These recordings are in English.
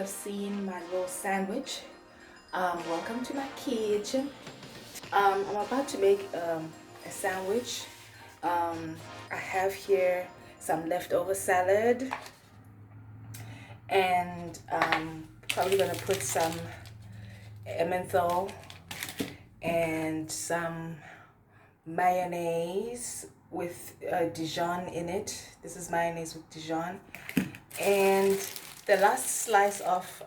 have seen my little sandwich. Welcome to my kitchen. I'm about to make a sandwich. I have here some leftover salad, and probably gonna put some emmenthal and some mayonnaise with Dijon in it. This is mayonnaise with Dijon, and the last slice of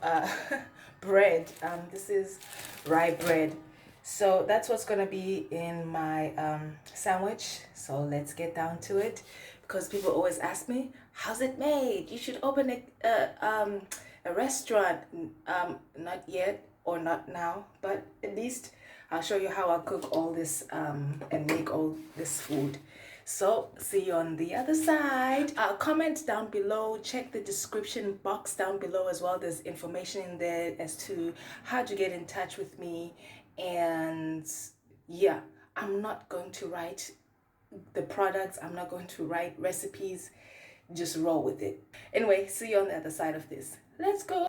bread. This is rye bread. So that's what's gonna be in my sandwich. So let's get down to it, because people always ask me, how's it made? You should open a restaurant. Not yet, or not now, but at least I'll show you how I cook all this and make all this food. So see you on the other side. Comment down below, check the description box down below as well. There's information in there as to how to get in touch with me. And yeah, I'm not going to write the products, I'm not going to write recipes, just roll with it. Anyway, see you on the other side of this. Let's go.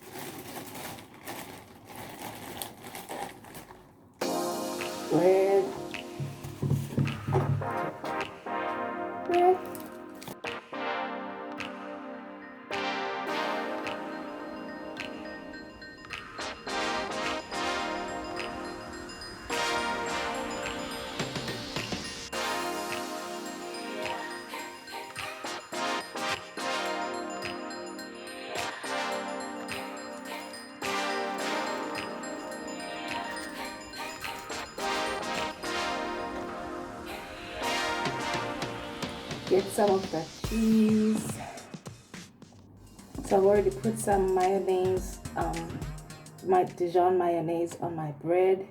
Bread. Bread. Get some of the cheese. So I've already put some mayonnaise, my Dijon mayonnaise on my bread.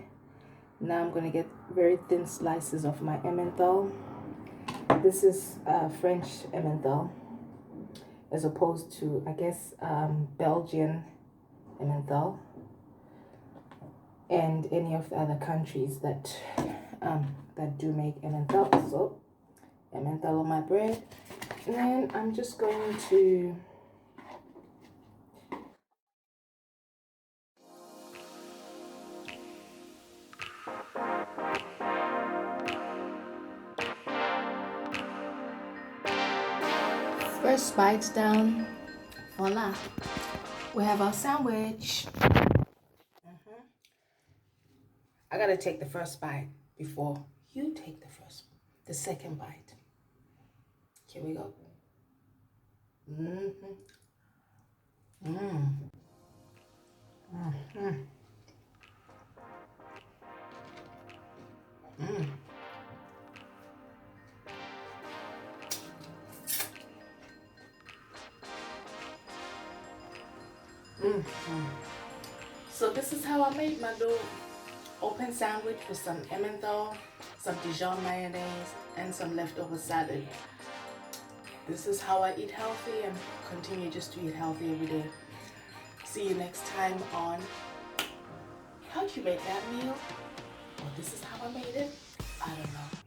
Now I'm going to get very thin slices of my emmenthal. This is French emmenthal, as opposed to, I guess, Belgian emmenthal, and any of the other countries that that do make emmenthal. So emmenthal on my bread, and then I'm just going to first bites down. Voila, we have our sandwich. I gotta take the first bite before you take the second bite. Here we go. Mm-hmm. Mm. Mm-hmm. Mm. Mm-hmm. So this is how I made my little open sandwich with some emmenthal, some Dijon mayonnaise, and some leftover salad. This is how I eat healthy and continue just to eat healthy every day. See you next time on How'd You Make That Meal? Or this is how I made it. I don't know.